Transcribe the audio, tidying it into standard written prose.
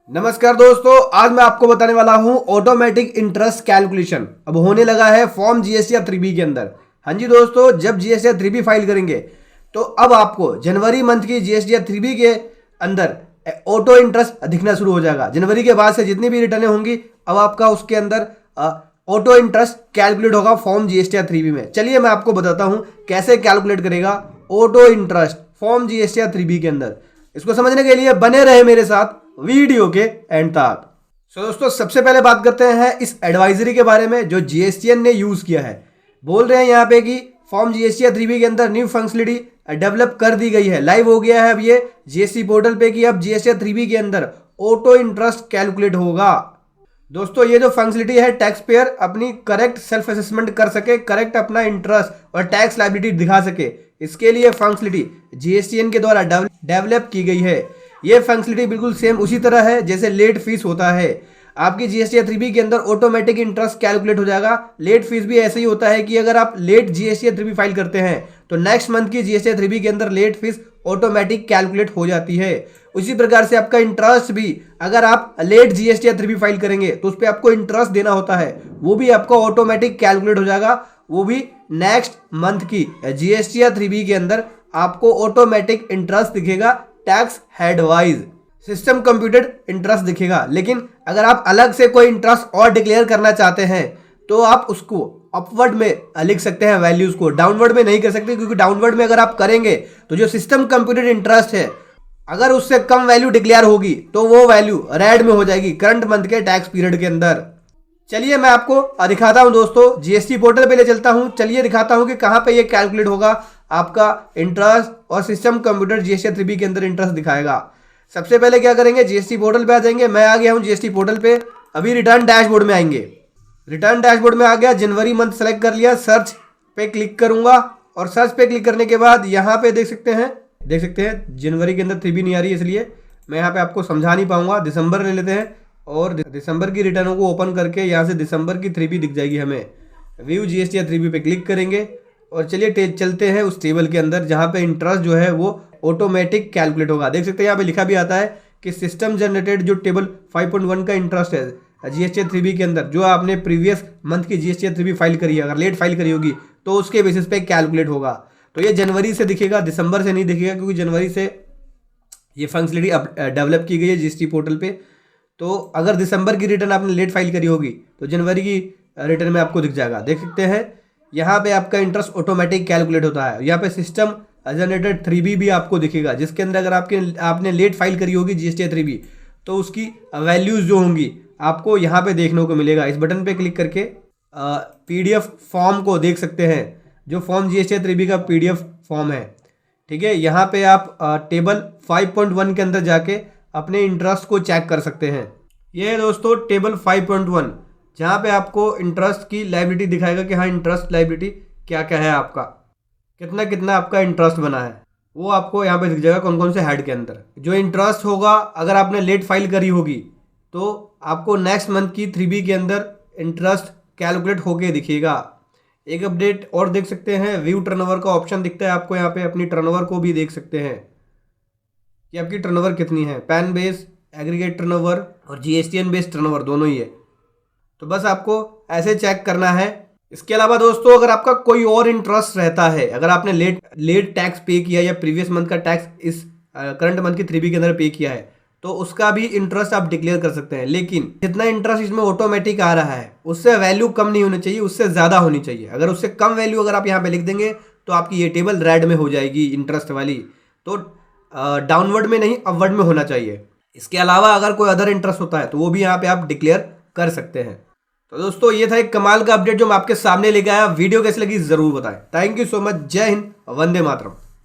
नमस्कार दोस्तों, आज मैं आपको बताने वाला हूं ऑटोमेटिक इंटरेस्ट कैलकुलेशन अब होने लगा है फॉर्म जीएसटी 3B के अंदर। हाँ जी दोस्तों, जब जीएसटी 3B फाइल करेंगे तो अब आपको जनवरी मंथ की जीएसटी 3B के अंदर ऑटो इंटरेस्ट दिखना शुरू हो जाएगा। जनवरी के बाद से जितनी भी रिटर्नें होंगी अब आपका उसके अंदर ऑटो इंटरेस्ट कैलकुलेट होगा फॉर्म जीएसटी 3B में। चलिए मैं आपको बताता हूं कैसे कैलकुलेट करेगा auto interest form GST 3B के अंदर। इसको समझने के लिए बने रहे मेरे साथ वीडियो के एंड तक। सो दोस्तों, सबसे पहले बात करते हैं इस एडवाइजरी के बारे में जो जीएसटीएन ने यूज किया है। बोल रहे हैं यहाँ पे कि फॉर्म जीएसटी 3B के अंदर न्यू फंक्शनलिटी डेवलप कर दी गई है, लाइव हो गया है अब ये जीएसटी पोर्टल पे कि अब जीएसटी 3B के अंदर ऑटो इंटरेस्ट कैलकुलेट होगा। दोस्तों, ये जो फंक्शनलिटी है टैक्स पेयर अपनी करेक्ट सेल्फ असेसमेंट कर सके, करेक्ट अपना इंटरेस्ट और टैक्स लायबिलिटी दिखा सके, इसके लिए फंक्शनलिटी जीएसटीएन के द्वारा डेवलप की गई है। ये फंक्शनलिटी बिल्कुल सेम उसी तरह है जैसे लेट फीस होता है। आपकी जीएसटी 3B के अंदर ऑटोमेटिक इंटरेस्ट कैलकुलेट हो जाएगा। लेट फीस भी ऐसे ही होता है कि अगर आप लेट जीएसटी 3B फाइल करते हैं तो नेक्स्ट मंथ की जीएसटी 3B के अंदर लेट फीस ऑटोमेटिक कैलकुलेट हो जाती है। उसी प्रकार से आपका इंटरेस्ट भी अगर आप लेट जीएसटी 3B फाइल करेंगे तो उस पर आपको इंटरेस्ट देना होता है, वो भी आपका ऑटोमेटिक कैलकुलेट हो जाएगा। वो भी नेक्स्ट मंथ की जीएसटी 3B के अंदर आपको ऑटोमेटिक इंटरेस्ट दिखेगा, tax head wise system computed interest दिखेगा। लेकिन अगर आप अलग से कोई इंटरेस्ट और डिक्लेयर करना चाहते हैं तो आप उसको अपवर्ड में लिख सकते हैं वैल्यूज को, डाउनवर्ड में नहीं कर सकते, क्योंकि डाउनवर्ड में अगर आप करेंगे तो जो सिस्टम कंप्यूटेड इंटरेस्ट है अगर उससे कम वैल्यू डिक्लेयर होगी तो वो वैल्यू रेड में हो जाएगी करंट मंथ के टैक्स पीरियड के अंदर। चलिए मैं आपको दिखाता हूं दोस्तों, जीएसटी पोर्टल पे ले चलता हूं। चलिए दिखाता हूं कि कहां पे ये कैलकुलेट होगा आपका इंटरेस्ट और सिस्टम कंप्यूटर जीएसटी 3B के अंदर इंटरेस्ट दिखाएगा। सबसे पहले क्या करेंगे, जीएसटी पोर्टल पे आ जाएंगे। मैं आ गया हूं जीएसटी पोर्टल पे। अभी रिटर्न डैशबोर्ड में आएंगे। रिटर्न डैशबोर्ड में आ गया, जनवरी मंथ सेलेक्ट कर लिया, सर्च पे क्लिक करूंगा और सर्च पे क्लिक करने के बाद यहाँ पे देख सकते हैं जनवरी के अंदर 3B नहीं आ रही, इसलिए मैं यहाँ पे आपको समझा नहीं पाऊंगा। दिसंबर ले लेते हैं और दिसंबर की रिटर्नों को ओपन करके यहाँ से दिसंबर की 3B दिख जाएगी हमें। व्यू जीएसटी 3B पे क्लिक करेंगे और चलिए चलते हैं उस टेबल के अंदर जहाँ पे इंटरेस्ट जो है वो ऑटोमेटिक कैलकुलेट होगा। देख सकते हैं यहाँ पे लिखा भी आता है कि सिस्टम जनरेटेड जो टेबल 5.1 का इंटरेस्ट है जीएसटी 3B के अंदर, जो आपने प्रीवियस मंथ की जीएसटी 3B फाइल करी है, अगर लेट फाइल करी होगी तो उसके बेसिस पे कैलकुलेट होगा। तो ये जनवरी से दिखेगा, दिसंबर से नहीं दिखेगा, क्योंकि जनवरी से ये फंक्शनलिटी डेवलप की गई है जीएसटी पोर्टल पे। तो अगर दिसंबर की रिटर्न आपने लेट फाइल करी होगी तो जनवरी की रिटर्न में आपको दिख जाएगा। देख सकते हैं यहाँ पे आपका इंटरेस्ट ऑटोमेटिक कैलकुलेट होता है। यहाँ पे सिस्टम जनरेटेड 3B भी आपको दिखेगा, जिसके अंदर अगर आपने लेट फाइल करी होगी जीएसटी 3B तो उसकी वैल्यूज जो होंगी आपको यहाँ पे देखने को मिलेगा। इस बटन पे क्लिक करके पीडीएफ फॉर्म को देख सकते हैं, जो फॉर्म जीएसटी 3B का पीडीएफ फॉर्म है। ठीक है, यहाँ पे आप टेबल 5.1 के अंदर जाके अपने इंटरेस्ट को चेक कर सकते हैं। ये है दोस्तों टेबल 5.1, जहाँ पे आपको इंटरेस्ट की लायबिलिटी दिखाएगा कि हाँ इंटरेस्ट लायबिलिटी क्या क्या है, आपका कितना कितना आपका इंटरेस्ट बना है, वो आपको यहाँ पे दिख जाएगा कौन कौन से हेड के अंदर। जो इंटरेस्ट होगा अगर आपने लेट फाइल करी होगी तो आपको नेक्स्ट मंथ की 3B के अंदर इंटरेस्ट कैलकुलेट होके दिखेगा। एक अपडेट और देख सकते हैं, व्यू टर्नओवर का ऑप्शन दिखता है आपको यहाँ पे, अपनी टर्नओवर को भी देख सकते हैं कि आपकी टर्नओवर कितनी है। पैन बेस एग्रीगेट टर्नओवर और जीएसटीएन बेस्ड टर्नओवर दोनों ही है। तो बस आपको ऐसे चेक करना है। इसके अलावा दोस्तों, अगर आपका कोई और इंटरेस्ट रहता है, अगर आपने लेट टैक्स पे किया या प्रीवियस मंथ का टैक्स इस करंट मंथ की 3B के अंदर पे किया है तो उसका भी इंटरेस्ट आप डिक्लेयर कर सकते हैं। लेकिन जितना इंटरेस्ट इसमें ऑटोमेटिक आ रहा है उससे वैल्यू कम नहीं होनी चाहिए, उससे ज़्यादा होनी चाहिए। अगर उससे कम वैल्यू अगर आप यहाँ पे लिख देंगे तो आपकी ये टेबल रेड में हो जाएगी इंटरेस्ट वाली। तो डाउनवर्ड में नहीं, अपवर्ड में होना चाहिए। इसके अलावा अगर कोई अदर इंटरेस्ट होता है तो वो भी यहाँ पे आप डिक्लेयर कर सकते हैं। तो दोस्तों, ये था एक कमाल का अपडेट जो मैं आपके सामने लेके आया। वीडियो कैसी लगी जरूर बताएं। Thank you so much. जय हिंद, वंदे मातरम।